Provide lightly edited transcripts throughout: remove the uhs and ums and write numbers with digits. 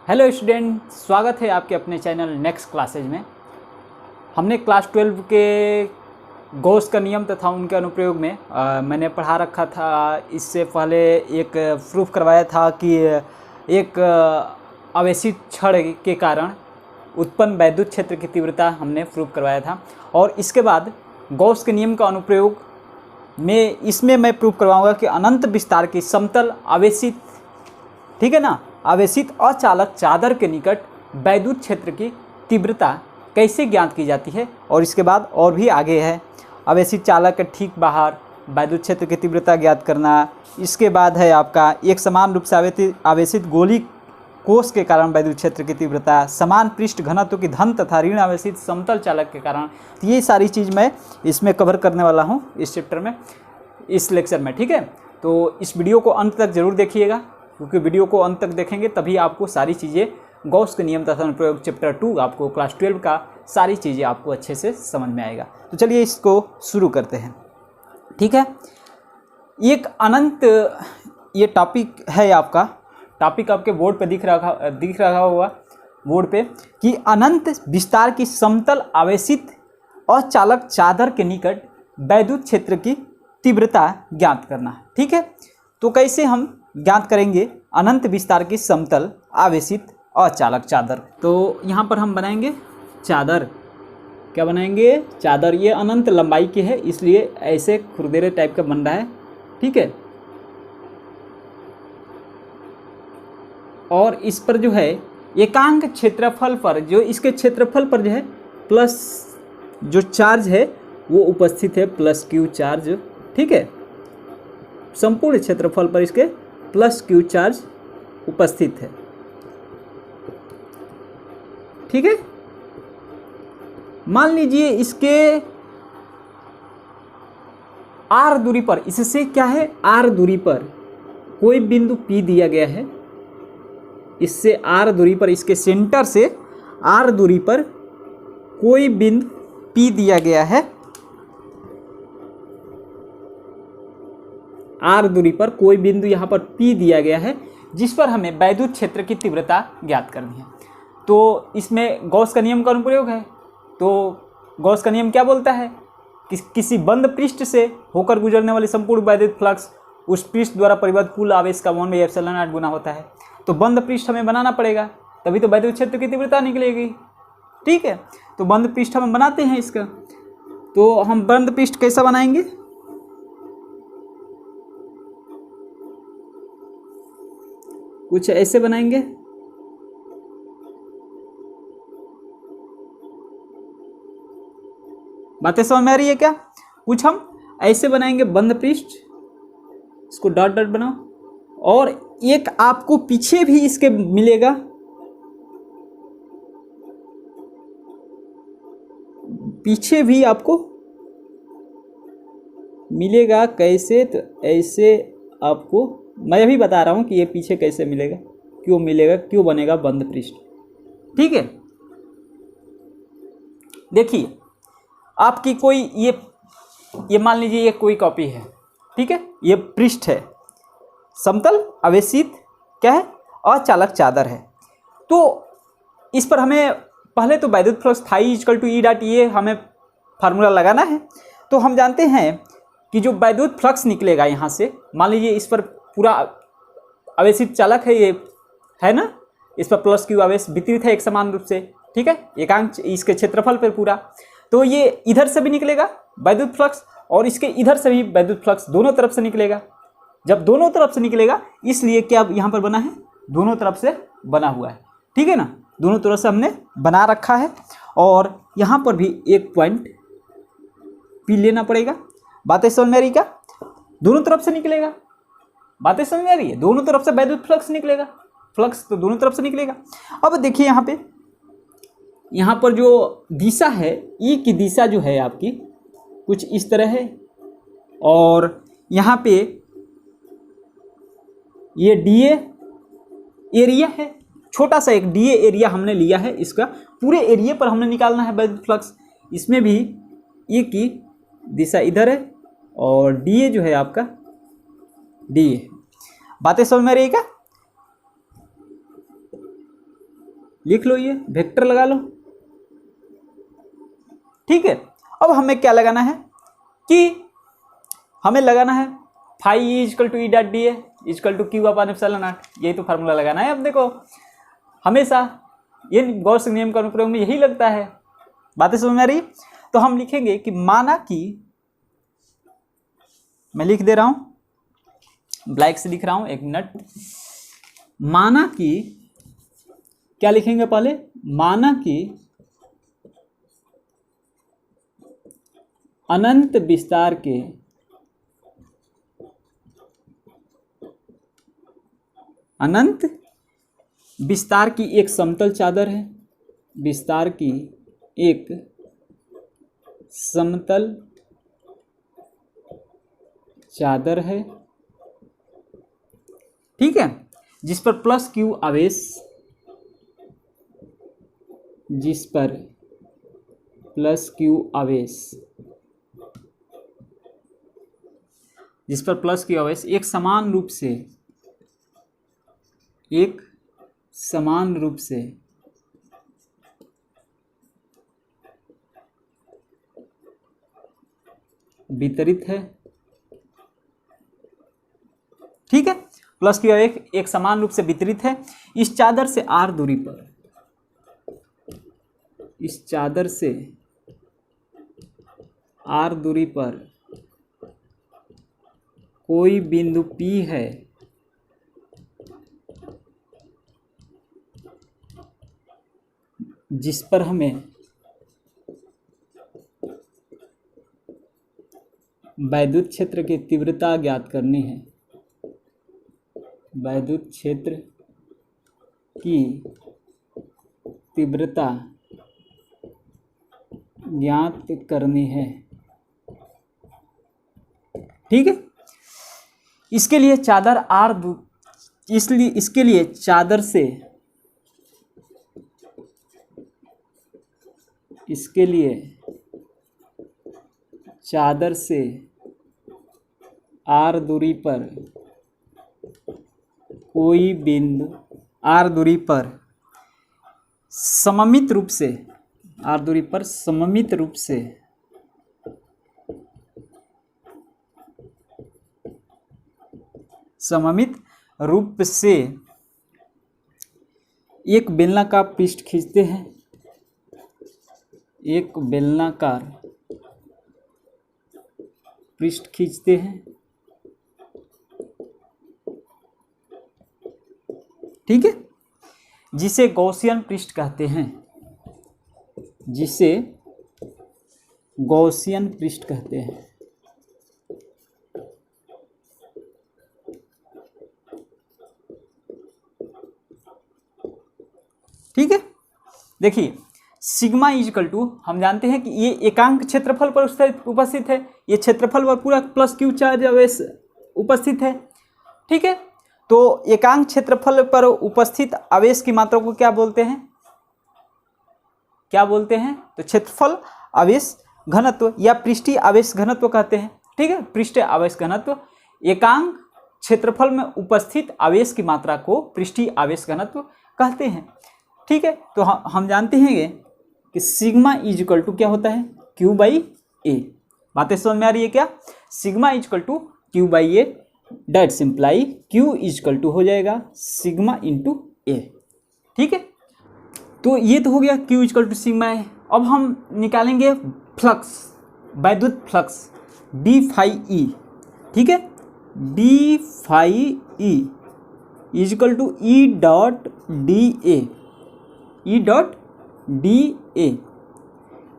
Hello student, स्वागत है आपके अपने चैनल नेक्स्ट क्लासेज में। हमने क्लास 12 के गॉस का नियम तथा उनके अनुप्रयोग में मैंने पढ़ा रखा था। इससे पहले एक प्रूफ करवाया था कि एक आवेशित छड़ के कारण उत्पन्न वैद्युत क्षेत्र की तीव्रता हमने प्रूफ करवाया था। और इसके बाद गॉस के नियम का अनुप्रयोग में इसमें मैं प्रूफ करवाऊंगा कि अनंत विस्तार की समतल आवेशित, ठीक है ना, आवेशित अचालक चादर के निकट वैद्युत क्षेत्र की तीव्रता कैसे ज्ञात की जाती है। और इसके बाद और भी आगे है आवेशित चालक के ठीक बाहर वैद्युत क्षेत्र की तीव्रता ज्ञात करना। इसके बाद है आपका एक समान रूप से आवेशित गोली कोष के कारण वैद्युत क्षेत्र की तीव्रता, समान पृष्ठ घनत्व की धन तथा ऋण आवेशित समतल चालक के कारण। तो ये सारी चीज़ मैं इसमें कवर करने वाला हूँ इस चैप्टर में, इस लेक्चर में, ठीक है। तो इस वीडियो को अंत तक जरूर देखिएगा, क्योंकि वीडियो को अंत तक देखेंगे तभी आपको सारी चीज़ें गॉस के नियम तथा अनुप्रयोग चैप्टर 2 आपको क्लास 12 का सारी चीज़ें आपको अच्छे से समझ में आएगा। तो चलिए इसको शुरू करते हैं, ठीक है। एक अनंत ये टॉपिक है, आपका टॉपिक आपके बोर्ड पे दिख रहा होगा बोर्ड पे कि अनंत विस्तार की समतल आवेशित अचालक चादर के निकट वैद्युत क्षेत्र की तीव्रता ज्ञात करना, ठीक है। तो कैसे हम ज्ञात करेंगे अनंत विस्तार की समतल आवेशित अचालक चादर। तो यहाँ पर हम बनाएंगे चादर। क्या बनाएंगे? चादर। ये अनंत लंबाई की है, इसलिए ऐसे खुरदरे टाइप का बन रहा है, ठीक है। और इस पर जो है एकांक क्षेत्रफल पर, जो इसके क्षेत्रफल पर जो है प्लस जो चार्ज है वो उपस्थित है, प्लस क्यू चार्ज, ठीक है। संपूर्ण क्षेत्रफल पर इसके प्लस क्यू चार्ज उपस्थित है, ठीक है। मान लीजिए इसके आर दूरी पर, इससे क्या है, आर दूरी पर कोई बिंदु P दिया गया है। इससे आर दूरी पर, इसके सेंटर से आर दूरी पर कोई बिंदु P दिया गया है। आर दूरी पर कोई बिंदु यहाँ पर P दिया गया है, जिस पर हमें वैद्युत क्षेत्र की तीव्रता ज्ञात करनी है। तो इसमें गॉस का नियम का अनुप्रयोग है। तो गॉस का नियम क्या बोलता है कि किसी बंद पृष्ठ से होकर गुजरने वाली संपूर्ण वैद्युत फ्लक्स उस पृष्ठ द्वारा परिवर्तित कुल आवेश का 1/ε0 गुना होता है। तो बंद पृष्ठ हमें बनाना पड़ेगा, तभी तो वैद्युत क्षेत्र की तीव्रता निकलेगी, ठीक है। तो बंद पृष्ठ हम बनाते हैं इसका। तो हम बंद पृष्ठ कैसा बनाएंगे? कुछ ऐसे बनाएंगे। बातें समझ में आ रही है क्या? कुछ हम ऐसे बनाएंगे बंद पृष्ठ, इसको डॉट डॉट बनाओ। और एक आपको पीछे भी इसके मिलेगा, पीछे भी आपको मिलेगा। कैसे? तो ऐसे आपको मैं अभी बता रहा हूं कि ये पीछे कैसे मिलेगा, क्यों मिलेगा, क्यों बनेगा बंद पृष्ठ, ठीक है। देखिए आपकी कोई ये मान लीजिए ये कोई कॉपी है, ठीक है। ये पृष्ठ है, समतल आवेशित क्या है, अचालक चादर है। तो इस पर हमें पहले तो वैद्युत फ्लक्स ∅ E.E हमें फार्मूला लगाना है। तो हम जानते हैं कि जो वैद्युत फ्लक्स निकलेगा यहाँ से, मान लीजिए इस पर पूरा आवेशित चालक है, ये है ना, इस पर प्लस क्यू आवेश वितरित है एक समान रूप से, ठीक है, एकांक इसके क्षेत्रफल पर पूरा। तो ये इधर से भी निकलेगा वैद्युत फ्लक्स और इसके इधर से भी वैद्युत फ्लक्स, दोनों तरफ से निकलेगा। जब दोनों तरफ से निकलेगा, इसलिए क्या यहाँ पर बना है, दोनों तरफ से बना हुआ है, ठीक है ना, दोनों तरफ से हमने बना रखा है। और यहाँ पर भी एक पॉइंट P लेना पड़ेगा। बातें समझ में आ रही क्या? दोनों तरफ से निकलेगा, बातें समझ में आ रही है, दोनों तरफ से वैद्युत फ्लक्स निकलेगा, फ्लक्स तो दोनों तरफ से निकलेगा। अब देखिए यहाँ पर जो दिशा है, E की दिशा जो है आपकी कुछ इस तरह है, और यहाँ पे ये DA एरिया है, छोटा सा एक DA एरिया हमने लिया है। इसका पूरे एरिया पर हमने निकालना है वैद्युत फ्लक्स। इसमें भी E की दिशा इधर है और DA जो है आपका DA। बातें समझ में आ रही है क्या? लिख लो, ये वेक्टर लगा लो। ठीक है, अब हमें क्या लगाना है कि हमें लगाना है phi E is equal to E dot D A is equal to Q upon epsilon nought. यही तो फार्मूला लगाना है। अब देखो हमेशा ये गॉस नियम का अनुप्रयोग में यही लगता है। बातें समझ में आ रही? तो हम लिखेंगे कि माना कि, मैं लिख दे रहा हूं, ब्लैक से लिख रहा हूं, एक मिनट। माना कि क्या लिखेंगे पहले, माना कि अनंत विस्तार के अनंत विस्तार की एक समतल चादर है, विस्तार की एक समतल चादर है, ठीक है, जिस पर प्लस क्यू आवेश, जिस पर प्लस क्यू आवेश, जिस पर प्लस क्यू आवेश एक समान रूप से वितरित है। ठीक है, प्लस क्यू आवेश एक समान रूप से वितरित है। इस चादर से आर दूरी पर, इस चादर से आर दूरी पर कोई बिंदु P है जिस पर हमें वैद्युत क्षेत्र की तीव्रता ज्ञात करनी है, वैद्युत क्षेत्र की तीव्रता ज्ञात करनी है। ठीक है, इसके लिए चादर आर, इसलिए इसके लिए चादर से, इसके लिए चादर से आर दूरी पर कोई बिंदु, आर दूरी पर सममित रूप से, आर दूरी पर सममित रूप से एक बेलनाकार पृष्ठ खींचते हैं, एक बेलनाकार पृष्ठ खींचते हैं। ठीक है, जिसे गॉसियन पृष्ठ कहते हैं, जिसे गॉसियन पृष्ठ कहते हैं। ठीक है, देखिए सिग्मा इजकल टू, हम जानते हैं कि ये एकांक क्षेत्रफल पर उपस्थित है, ये क्षेत्रफल पर पूरा प्लस क्यू चार्ज आवेश उपस्थित है। ठीक है, तो एकांक क्षेत्रफल पर उपस्थित आवेश की मात्रा को क्या बोलते हैं, क्या बोलते हैं? तो क्षेत्रफल आवेश घनत्व या पृष्ठीय आवेश घनत्व कहते हैं। ठीक है, पृष्ठीय आवेश घनत्व, एकांक क्षेत्रफल में उपस्थित आवेश की मात्रा को पृष्ठीय आवेश घनत्व कहते हैं। ठीक है, तो हम जानते हैं कि सिग्मा इजकल टू क्या होता है, क्यू बाई ए। बातें समझ में आ रही है क्या? Sigma is equal to Q by A, that simply Q is equal to हो जाएगा सिग्मा इंटू ए। ठीक है, तो ये तो हो गया क्यू इजकल टू सिग्मा ए। अब हम निकालेंगे फ्लक्स, वैद्युत फ्लक्स डी फाई ई। ठीक है, D phi E is equal to E dot D A, E dot D A,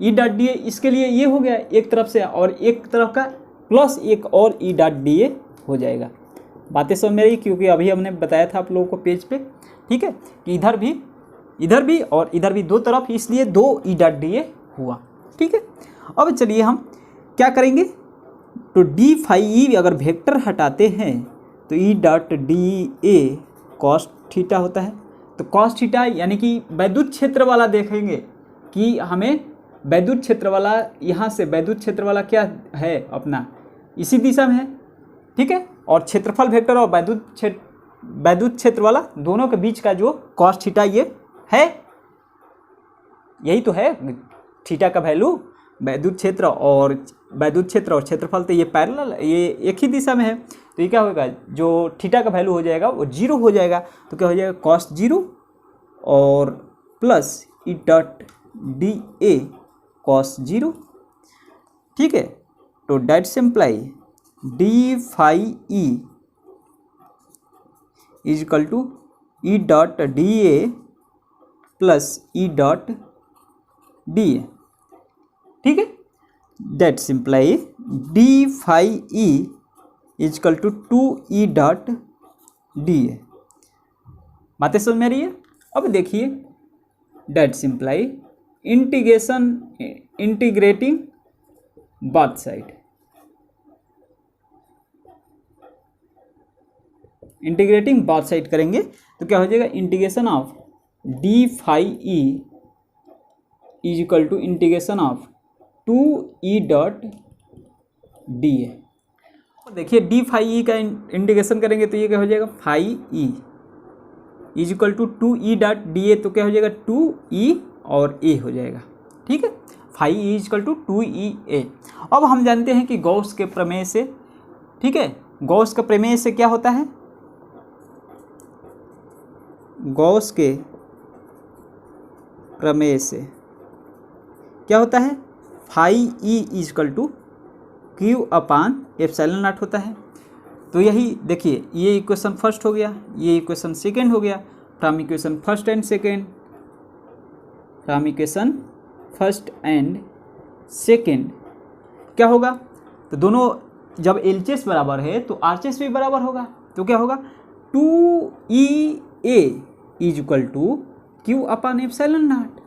E dot D A, इसके लिए ये हो गया एक तरफ से, और एक तरफ का प्लस एक और ई डॉट डी ए हो जाएगा। बातें समझ में रही? क्योंकि अभी हमने बताया था आप लोगों को पेज पे, ठीक है, कि इधर भी और इधर भी दो तरफ, इसलिए दो ई डॉट डी ए हुआ। ठीक है, अब चलिए हम क्या करेंगे, तो डी फाई ई अगर वेक्टर हटाते हैं तो ई डॉट डी ए कॉस थीटा होता है। तो कॉस थीटा यानी कि वैद्युत क्षेत्र वाला देखेंगे कि हमें वैद्युत क्षेत्र वाला, यहाँ से वैद्युत क्षेत्र वाला क्या है अपना, इसी दिशा में है। ठीक है, और क्षेत्रफल वेक्टर और वैद्युत क्षेत्र वाला दोनों के बीच का जो कॉस थीटा ये है यही तो है थीटा का वैल्यू, वैद्युत क्षेत्र और क्षेत्रफल, तो ये पैरेलल, ये एक ही दिशा में है। तो ये क्या होगा, जो थीटा का वैल्यू हो जाएगा वो 0 हो जाएगा। तो क्या हो जाएगा, cos 0 और plus E dot D A cos 0, ठीक है। तो that simply D phi E is equal to E dot D A plus E dot D A, ठीक है। That simply D phi E is equal to 2 E dot D A. बातें समझ में आ रही है। अब देखिए that simply integrating both side, integrating both side करेंगे तो क्या हो जाएगा, integration of D phi E is equal to integration of 2 E dot D A. देखिए डी फाई ई का इंटीग्रेशन करेंगे तो ये क्या हो जाएगा, phi E is equal to 2 E dot D A, तो क्या हो जाएगा 2 ई और ए हो जाएगा, ठीक है। Phi E is equal to 2 A. अब हम जानते हैं कि गॉस के प्रमेय से, ठीक है, गॉस का प्रमेय से क्या होता है, गॉस के प्रमेय से क्या होता है, phi E is equal to Q upon epsilon nought होता है। तो यही देखिए, ये इक्वेशन फर्स्ट हो गया, ये इक्वेशन सेकेंड हो गया, from equation first and second, from equation first and second क्या होगा, तो दोनों जब एलसीएस बराबर है तो आरसीएस भी बराबर होगा। तो क्या होगा, 2 A is equal to Q upon epsilon naught.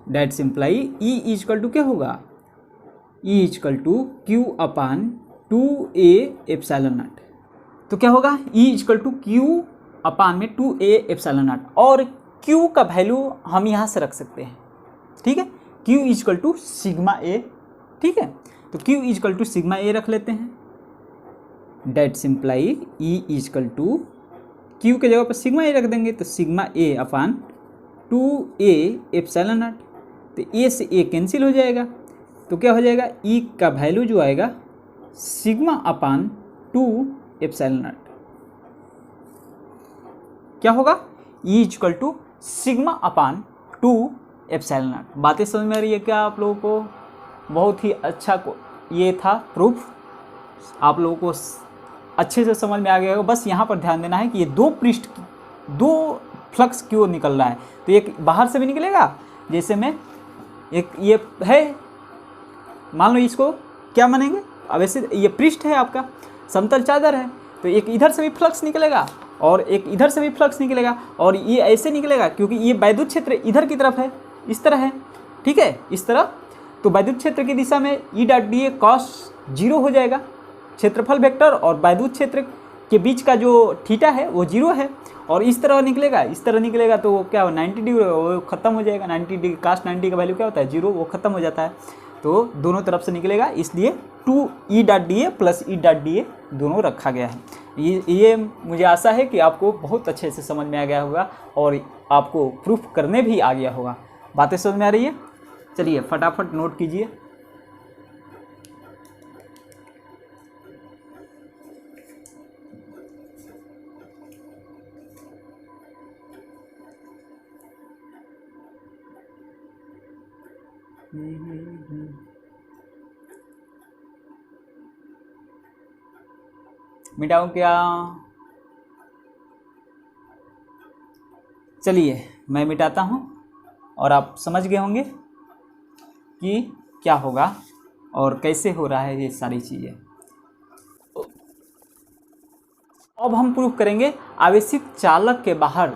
That simply E is equal to क्या होगा, E is equal to Q upon 2a epsilon not. तो क्या होगा, E is equal to Q upon में 2a एप्सिलॉन नॉट, और q का value हम यहाँ से रख सकते हैं, ठीक है। q is equal to sigma A, ठीक है। तो q is equal to sigma A रख लेते हैं। That simply e is equal to q के जगह पर सिग्मा ए रख देंगे, तो sigma A upon 2a epsilon not. तो a से a कैंसिल हो जाएगा, तो क्या हो जाएगा, e का वैल्यू जो आएगा सिग्मा अपान 2 एप्सिलॉन नॉट। क्या होगा, e is equal to sigma upon 2 epsilon nought. बातें समझ में आ रही है क्या आप लोगों को? बहुत ही अच्छा ये था प्रूफ, आप लोगों को अच्छे से समझ में आ गया होगा। बस यहाँ पर ध्यान देना है कि ये दो फ्लक्स क्यों निकल रहा है। तो एक बाहर से भी निकलेगा, जैसे में एक ये है, मान लो इसको क्या मानेंगे, अब ऐसे ये पृष्ठ है आपका, समतल चादर है, तो एक इधर से भी फ्लक्स निकलेगा और एक इधर से भी फ्लक्स निकलेगा, और ये ऐसे निकलेगा क्योंकि ये वैद्युत क्षेत्र इधर की तरफ है, इस तरह है, ठीक है, इस तरह। तो वैद्युत क्षेत्र की दिशा में ई डॉट डी ए cos 0 हो जाएगा, क्षेत्रफल वेक्टर और वैद्युत क्षेत्र के बीच का जो थीटा है वो 0 है, और इस तरह निकलेगा, तो वो क्या हो, 90 डिग्री वो खत्म हो जाएगा। 90 डिग्री cos 90 का वैल्यू क्या होता है, 0, वो खत्म हो जाता है। तो दोनों तरफ से निकलेगा, इसलिए 2 E dot D A plus E dot D ए दोनों रखा गया है। ये मुझे आशा है कि आपको बहुत अच्छे से समझ में आ गया होगा और आपको प्रूफ करने भी आ गया होगा। बातें समझ में आ रही है? चलिए फटाफट नोट कीजिए। मिटाऊं क्या? चलिए मैं मिटाता हूं और आप समझ गए होंगे कि क्या होगा और कैसे हो रहा है ये सारी चीज़ें। अब हम प्रूफ करेंगे आवेशित चालक के बाहर,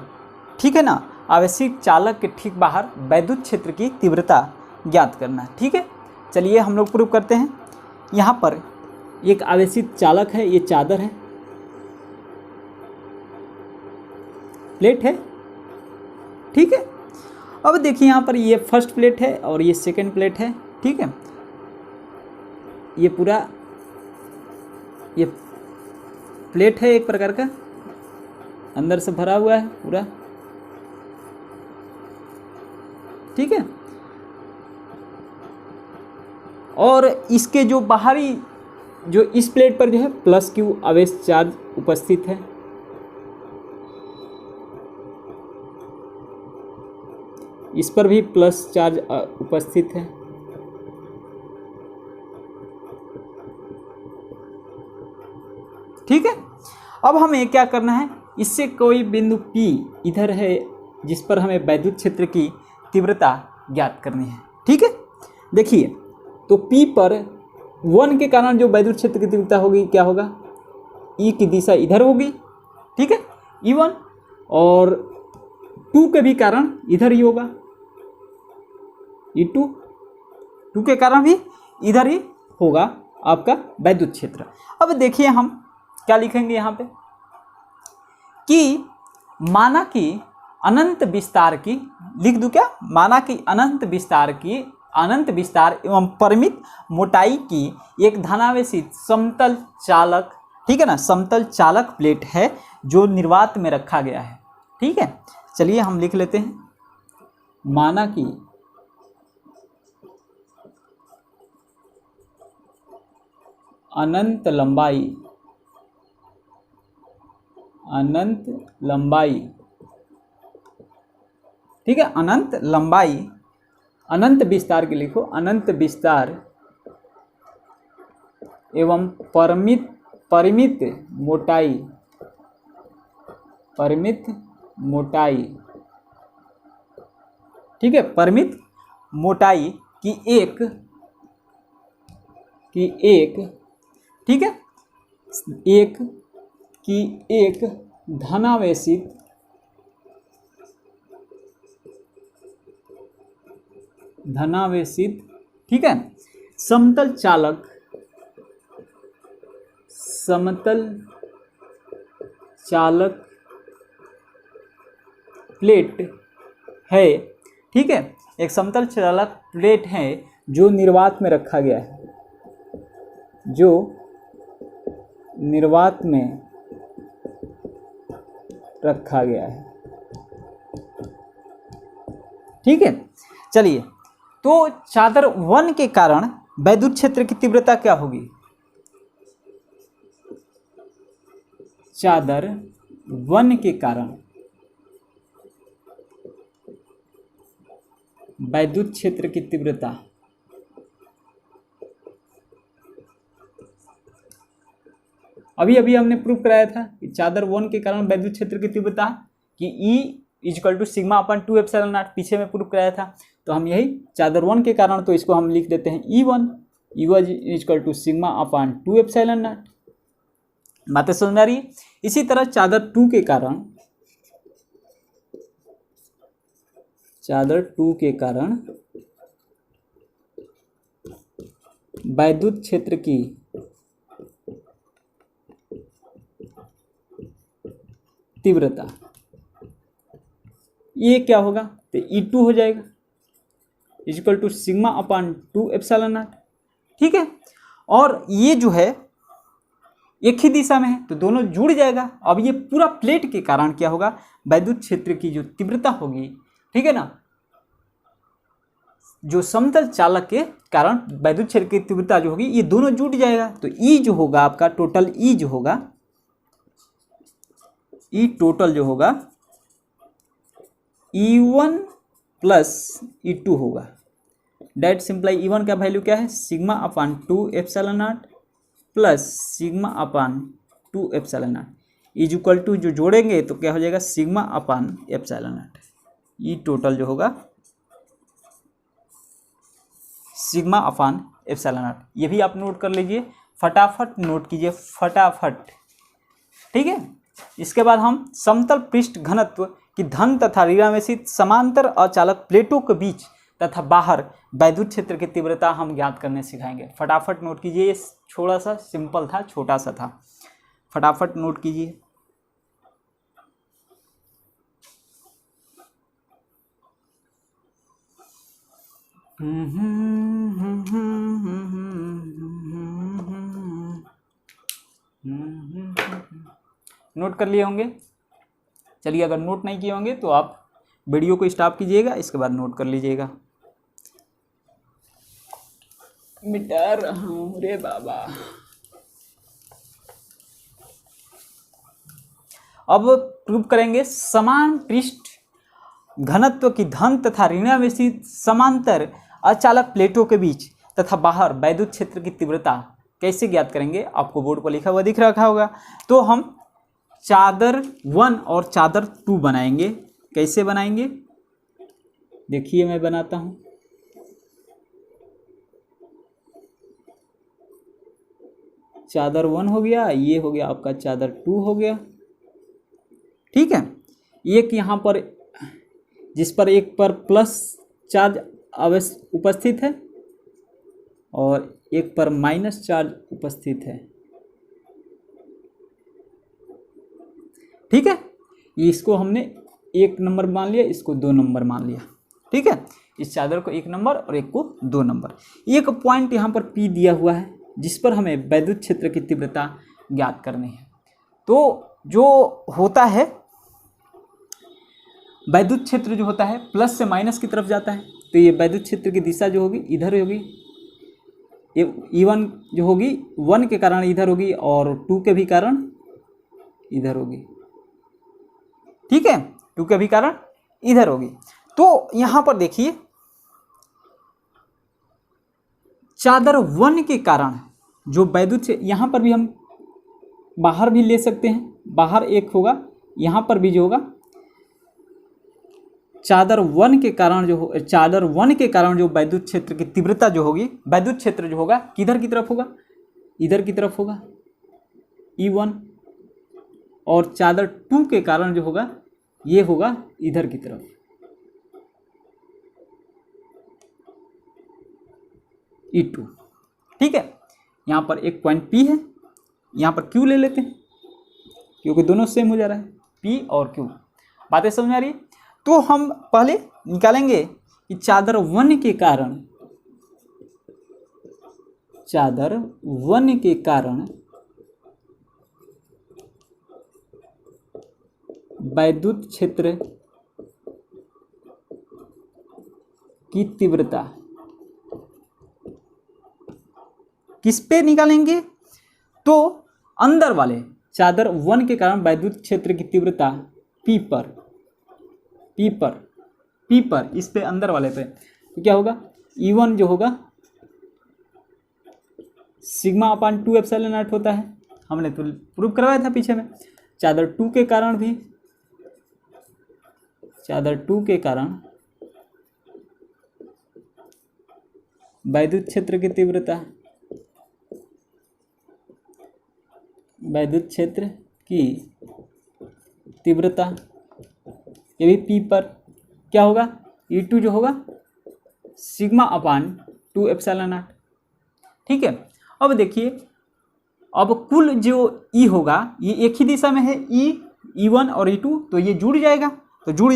ठीक है ना, आवेशित चालक के ठीक बाहर वैद्युत क्षेत्र की तीव्रता ज्ञात करना, ठीक है। चलिए हम लोग प्रूफ करते हैं। यहाँ पर एक आवेशित चालक है, ये चादर है, प्लेट है, ठीक है। अब देखिए यहाँ पर ये फर्स्ट प्लेट है और ये सेकंड प्लेट है, ठीक है। ये पूरा ये प्लेट है एक प्रकार का, अंदर से भरा हुआ है पूरा, ठीक है। और इसके जो बाहरी जो इस प्लेट पर जो है प्लस क्यू आवेश चार्ज उपस्थित है, इस पर भी प्लस चार्ज उपस्थित है। ठीक है। अब हमें क्या करना है, इससे कोई बिंदु P इधर है जिस पर हमें वैद्युत क्षेत्र की तीव्रता ज्ञात करनी है। ठीक है, देखिए तो P पर 1 के कारण जो वैद्युत क्षेत्र की तीव्रता होगी क्या होगा, E की दिशा इधर होगी, ठीक है, E1, और 2 के भी कारण इधर ही होगा, E2, 2 के कारण भी इधर ही होगा आपका वैद्युत क्षेत्र। अब देखिए हम क्या लिखेंगे यहाँ पे कि माना कि अनंत विस्तार की, लिख दूं क्या, माना कि अनंत विस्तार एवं परिमित मोटाई की एक धनावेशित समतल चालक, ठीक है ना, समतल चालक प्लेट है जो निर्वात में रखा गया है। ठीक है, चलिए हम लिख लेते हैं, माना कि अनंत लंबाई, ठीक है, अनंत लंबाई, अनंत विस्तार के लिखो, अनंत विस्तार एवं परिमित मोटाई, ठीक है, परिमित मोटाई की एक, ठीक है, एक धनावेशित ठीक है, समतल चालक प्लेट है। ठीक है, एक समतल चालक प्लेट है जो निर्वात में रखा गया है, जो निर्वात में रखा गया है। ठीक है, चलिए तो चादर 1 के कारण वैद्युत क्षेत्र की तीव्रता क्या होगी, चादर 1 के कारण वैद्युत क्षेत्र की तीव्रता, अभी हमने प्रूफ कराया था कि चादर 1 के कारण वैद्युत क्षेत्र की तीव्रता कि E = sigma upon 2 epsilon not, पीछे में प्रूफ कराया था। तो हम यही चादर 1 के कारण, तो इसको हम लिख देते हैं E1 = सिग्मा अपन 2 एप्सिलॉन नॉट। बातें समझ में आ रही है। इसी तरह चादर 2 के कारण वैद्युत क्षेत्र की तीव्रता, ये क्या होगा, तो E2 हो जाएगा = सिग्मा अपन 2 एप्सिलॉन नॉट। ठीक है, और ये जो है एक ही दिशा में है तो दोनों जुड़ जाएगा। अब ये पूरा प्लेट के कारण क्या होगा, वैद्युत क्षेत्र की जो तीव्रता होगी, ठीक है ना, जो समतल चालक के कारण वैद्युत क्षेत्र की तीव्रता जो होगी, ये दोनों जुड़ जाएगा। तो E जो होगा आपका टोटल, E जो होगा, E टोटल जो होगा E1 + E2 होगा। डेट सिंप्लाई E1 का वैल्यू क्या है, sigma upon 2 epsilon not plus sigma upon 2 epsilon not = जो जोड़ेंगे तो क्या हो जाएगा, sigma upon epsilon not. E total जो होगा सिग्मा अपन एप्सिलॉन नॉट। ये भी आप नोट कर लीजिए, फटाफट नोट कीजिए, फटाफट। ठीक है, इसके बाद हम समतल पृष्ठ घनत्व की धन तथा ऋणावेशित समांतर अचालक प्लेटों के बीच तथा बाहर वैद्युत क्षेत्र की तीव्रता हम ज्ञात करने सिखाएंगे। फटाफट नोट कीजिए, ये थोड़ा सा सिंपल था, छोटा सा था, फटाफट नोट कीजिए। नोट कर लिए होंगे। चलिए, अगर नोट नहीं किए होंगे तो आप वीडियो को स्टॉप कीजिएगा, इसके बाद नोट कर लीजिएगा। मिटा रहा हूँ रे बाबा। अब प्रूव करेंगे समान पृष्ठ घनत्व की धन तथा ऋणावेशी समांतर अचालक प्लेटों के बीच तथा बाहर वैद्युत क्षेत्र की तीव्रता कैसे ज्ञात करेंगे। आपको बोर्ड पर लिखा हुआ दिख रखा होगा। तो हम चादर 1 और चादर 2 बनाएंगे। कैसे बनाएंगे देखिए, मैं बनाता हूं। चादर 1 हो गया, ये हो गया आपका चादर 2 हो गया। ठीक है, एक यहाँ पर जिस पर एक पर प्लस चार्ज अवश्य उपस्थित है और एक पर माइनस चार्ज उपस्थित है। ठीक है, इसको हमने 1 नंबर मान लिया, इसको 2 नंबर मान लिया। ठीक है, इस चादर को 1 नंबर और एक को 2 नंबर। एक पॉइंट यहाँ पर P दिया हुआ है जिस पर हमें वैद्युत क्षेत्र की तीव्रता ज्ञात करनी है। तो जो होता है वैद्युत क्षेत्र जो होता है प्लस से माइनस की तरफ जाता है, तो ये वैद्युत क्षेत्र की दिशा जो होगी इधर होगी। ये E1 जो होगी 1 के कारण इधर होगी और 2 के भी कारण इधर होगी। ठीक है, 2 के भी कारण इधर होगी। तो यहां पर देखिए चादर 1 के कारण जो वैद्युत, यहां पर भी हम बाहर भी ले सकते हैं, बाहर एक होगा, यहां पर भी जो होगा चादर 1 के कारण जो वैद्युत क्षेत्र की तीव्रता जो होगी, वैद्युत क्षेत्र जो होगा किधर की तरफ होगा, इधर की तरफ होगा E1, और चादर 2 के कारण जो होगा ये होगा इधर की तरफ E2। ठीक है, यहाँ पर एक पॉइंट P है, यहाँ पर Q ले लेते हैं क्योंकि दोनों सेम हो जा रहा है, P और Q। बातें समझ आ रही है। तो हम पहले निकालेंगे कि चादर 1 के कारण वैद्युत क्षेत्र की तीव्रता किस पे निकालेंगे। तो अंदर वाले चादर 1 के कारण वैद्युत क्षेत्र की तीव्रता P पर इस पे अंदर वाले पे, तो क्या होगा E1 जो होगा सिग्मा अपान 2 एप्सिलॉन नॉट होता है। हमने तो प्रूव करवाया था पीछे में। चादर 2 के कारण वैद्युत क्षेत्र की तीव्रता ये भी P पर क्या होगा, E2 जो होगा सिग्मा अपान 2 एप्सिलॉन नॉट। ठीक है, अब देखिए, अब कुल जो E होगा ये एक ही दिशा में है, E1 और E2, तो ये जुड़ जाएगा। तो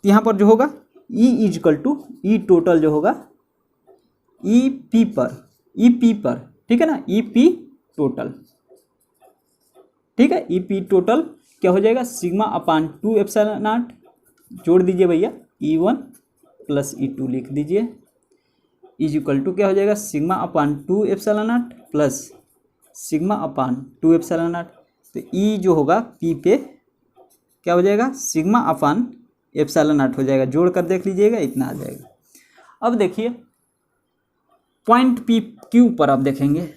यहाँ पर जो होगा E is equal to E total जो होगा EP पर, ठीक है ना, EP टोटल। ठीक है, EP टोटल क्या हो जाएगा सिग्मा अपान 2 एप्सिलॉन नॉट, जोड़ दीजिए भैया E1 प्लस E2 लिख दीजिए, इज इक्वल टू क्या हो जाएगा sigma upon 2 epsilon not plus sigma upon 2 epsilon not. तो E जो होगा P पे क्या हो जाएगा सिग्मा अपान एप्सिलॉन नॉट हो जाएगा, जोड़ कर देख लीजिएगा इतना आ जाएगा। अब देखिए पॉइंट P Q पर आप देखेंगे,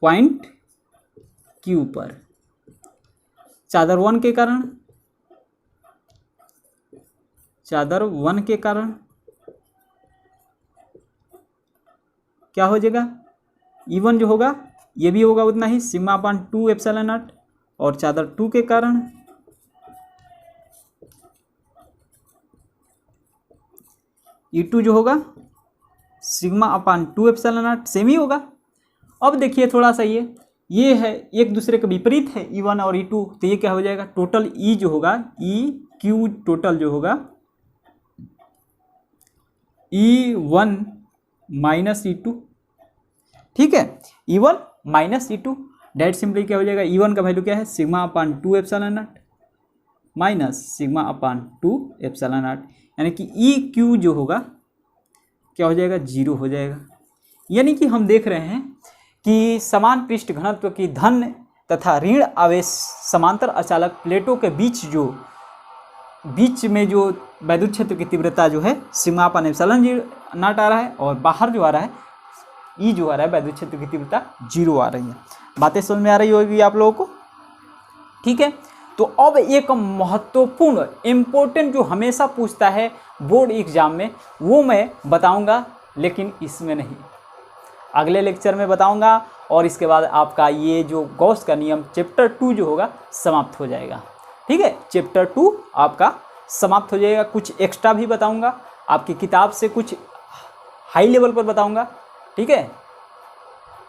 पॉइंट Q पर चादर 1 के कारण क्या हो जाएगा E1 जो होगा ये भी होगा उतना ही सिग्मा अपान 2 एप्सिलॉन नॉट, और चादर 2 के कारण E2 जो होगा sigma upon 2 epsilon naught, same ही होगा। अब देखिए थोड़ा सा ये है एक दूसरे के विपरीत है E1 और E2, तो ये क्या हो जाएगा टोटल E जो होगा EQ टोटल जो होगा E1 माइनस E2। ठीक है, E1 minus E2 date simply क्या हो जाएगा, E1 का वैल्यू क्या है sigma upon 2 epsilon not minus sigma upon 2 epsilon not, यानी कि ई क्यू जो होगा क्या हो जाएगा, 0 हो जाएगा। यानी कि हम देख रहे हैं कि समान पृष्ठ घनत्व की धन तथा ऋण आवेश समांतर अचालक प्लेटों के बीच में जो वैद्युत क्षेत्र की तीव्रता जो है सिग्मा अपान एप्सिलॉन नॉट आ रहा है, और बाहर जो आ रहा है ई जो आ रहा है वैद्युत क्षेत्र की तीव्रता 0 आ रही है। बातें समझ में आ रही होगी आप लोगों को, ठीक है। तो अब एक महत्वपूर्ण इम्पोर्टेंट जो हमेशा पूछता है बोर्ड एग्जाम में, वो मैं बताऊंगा, लेकिन इसमें नहीं, अगले लेक्चर में बताऊंगा। और इसके बाद आपका ये जो गॉस का नियम चैप्टर 2 जो होगा समाप्त हो जाएगा, ठीक है। चैप्टर 2 आपका समाप्त हो जाएगा। कुछ एक्स्ट्रा भी बताऊंगा, आपकी किताब से कुछ हाई लेवल पर बताऊंगा, ठीक है।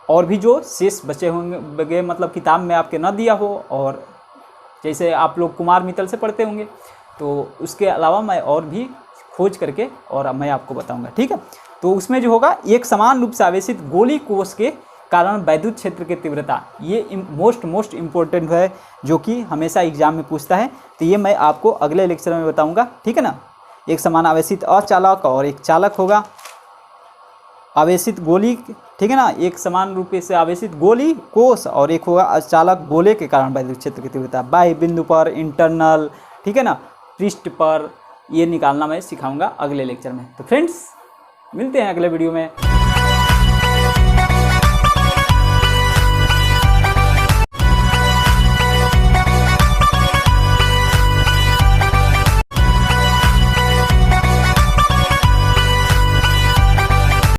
और भी जो शेष बचे होंगे, मतलब किताब में आपके न दिया हो, और जैसे आप लोग कुमार मित्तल से पढ़ते होंगे, तो उसके अलावा मैं और भी खोज करके और मैं आपको बताऊंगा, ठीक है। तो उसमें जो होगा एक समान रूप से आवेशित गोली कोश के कारण वैद्युत क्षेत्र की तीव्रता, ये मोस्ट इम्पोर्टेंट है, जो कि हमेशा एग्जाम में पूछता है। तो ये मैं आपको अगले लेक्चर में बताऊंगा, ठीक है ना। एक समान आवेशित अचालक और एक चालक होगा, आवेशित गोली, ठीक है ना, एक समान रूप से आवेशित गोली कोश, और एक होगा अचालक गोले के कारण वैद्युत क्षेत्र की तीव्रता बाह्य बिंदु पर, इंटरनल, ठीक है ना, पृष्ठ पर, ये निकालना मैं सिखाऊंगा अगले लेक्चर में। तो फ्रेंड्स मिलते हैं अगले वीडियो में।